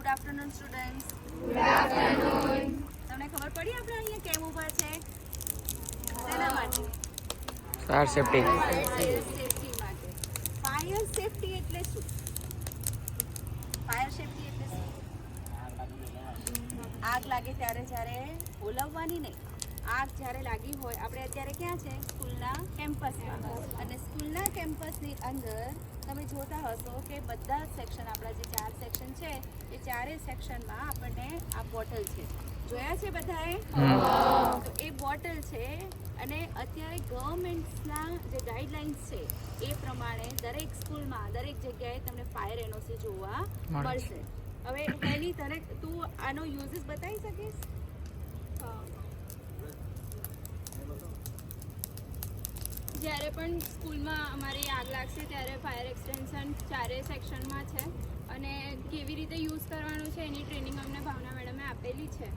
Good afternoon students. તમને ખબર પડી આપણે અહીંયા કેમ ઊભા છે? શેના માટે? Fire safety. ફાયર સેફટી માટે. ફાયર સેફટી એટલે શું? ફાયર સેફટી એટલે શું? આગ લાગે ત્યારે જ્યારે ઓલવવાની નહીં, આગ જ્યારે લાગી હોય, આપણે અત્યારે ક્યાં છે? સ્કૂલના કેમ્પસમાં. અને સ્કૂલના કેમ્પસની અંદર તમે જોતા હશો કે બધા સેક્શન, આપણા જે 4 સેક્શન છે એ 4 સેક્શનમાં આપણને આ બોટલ છે, જોયા છે બધાએ? તો એ બોટલ છે અને અત્યારે ગવર્મેન્ટ્સના જે ગાઈડલાઇન્સ છે એ પ્રમાણે દરેક સ્કૂલમાં, દરેક જગ્યાએ તમને ફાયર એનઓસી જોવા મળશે. હવે એની તને તું આનો યુઝિસ બતાવી શકીશ? જ્યારે પણ સ્કૂલમાં અમારી આગ લાગશે ત્યારે ફાયર એક્સટેન્શન 4 સેક્શનમાં છે અને કેવી રીતે યુઝ કરવાનું છે એની ટ્રેનિંગ અમને ભાવના મેડમે આપેલી છે.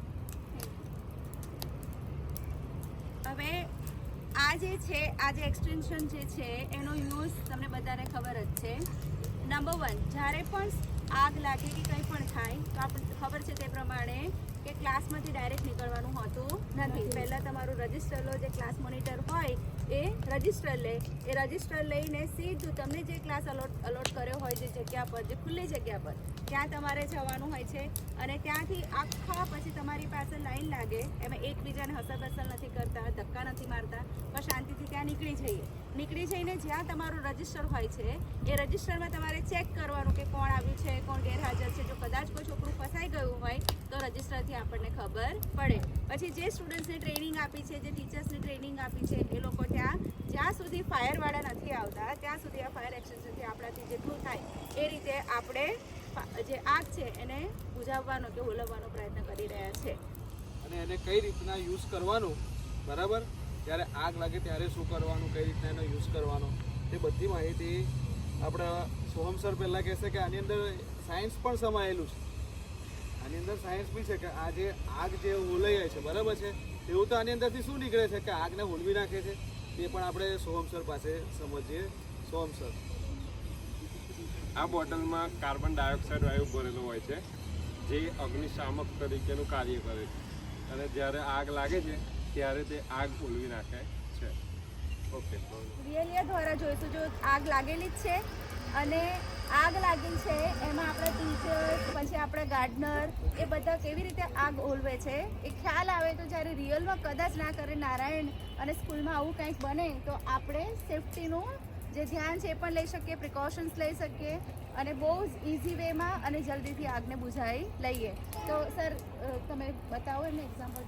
હવે આ જે છે, આ જે એક્સટેન્શન જે છે એનો યુઝ તમને બધાને ખબર જ છે. નંબર 1, જ્યારે પણ આગ લાગે કે કંઈ પણ થાય તો આપણને ખબર છે તે પ્રમાણે કે ક્લાસમાંથી ડાયરેક્ટ નીકળવાનું હોતું નથી. પહેલાં તમારું રજિસ્ટર લો, જે ક્લાસ મોનિટર હોય એ રજિસ્ટર લે, એ રજિસ્ટર લઈને સીધું તમને જે ક્લાસ અલોટ કર્યો હોય, જે જગ્યા પર, જે ખુલ્લી જગ્યા પર, ત્યાં તમારે જવાનું હોય છે. અને ત્યાંથી આખા પછી તમારી પાસે લાઈન લાગે, એમાં એકબીજાને હસલ નથી કરતા, ધક્કા નથી મારતા, પણ શાંતિથી ત્યાં નીકળી જઈને જ્યાં તમારું રજિસ્ટર હોય છે એ રજિસ્ટરમાં તમારે ચેક કરવાનું કે કોણ આવ્યું છે, કોણ ગેરહાજર છે. જો કદાચ કોઈ છોકરું ફસાઈ ગયું હોય તો રજિસ્ટરથી આપણને ખબર પડે. પછી જે સ્ટુડન્ટ્સને ટ્રેનિંગ આપી છે, જે ટીચર્સને ટ્રેનિંગ આપી છે, એ લોકો ત્યાં જ્યાં સુધી ફાયરવાળા નથી આવતા ત્યાં સુધી આ ફાયર એક્સટેન્શનથી આપણાથી જેટલું થાય એ રીતે આપણે જે આગ છે એને બુઝાવવાનો કે ઓલવવાનો પ્રયત્ન કરી રહ્યા છે. અને એને કઈ રીતના યુઝ કરવાનું, બરાબર, જ્યારે આગ લાગે ત્યારે શું કરવાનું, કઈ રીતના એનો યુઝ કરવાનો, એ બધી માહિતી આપણા સોહમ સર પહેલાં કહેશે કે આની અંદર સાયન્સ પણ સમાયેલું છે. આની અંદર સાયન્સ બી છે કે આ જે આગ જે ઓલાય છે, બરાબર છે, એવું તો આની અંદરથી શું નીકળે છે કે આગને હોલવી નાખે છે, તે પણ આપણે સોહમ સર પાસે સમજીએ. સોહમ સર, આ બોટલમાં કાર્બન ડાયોક્સાઇડ વાયુ ભરેલો હોય છે જે અગ્નિશામક તરીકેનું કાર્ય કરે છે અને જ્યારે આગ લાગે છે ત્યારે તે આગ ઓલવી નાખે છે. ઓકે, રિયલિયા દ્વારા જોઈશું. જો આગ લાગેલી જ છે અને આગ લાગી છે એમાં આપણા ટીચર્સ, પછી આપણા ગાર્ડનર, એ બધા કેવી રીતે આગ ઓલવે છે એ ખ્યાલ આવે. તો જ્યારે રિયલમાં કદાચ ના કરે નારાયણ અને સ્કૂલમાં આવું કંઈક બને તો આપણે સેફટીનું જે ધ્યાન છે એ પણ લઈ શકીએ, પ્રિકોશન્સ લઈ શકીએ અને બહુ જ ઇઝી વેમાં અને જલ્દીથી આગને બુઝાવી લઈએ. તો સર તમે બતાવો એમને એક્ઝામ્પલ.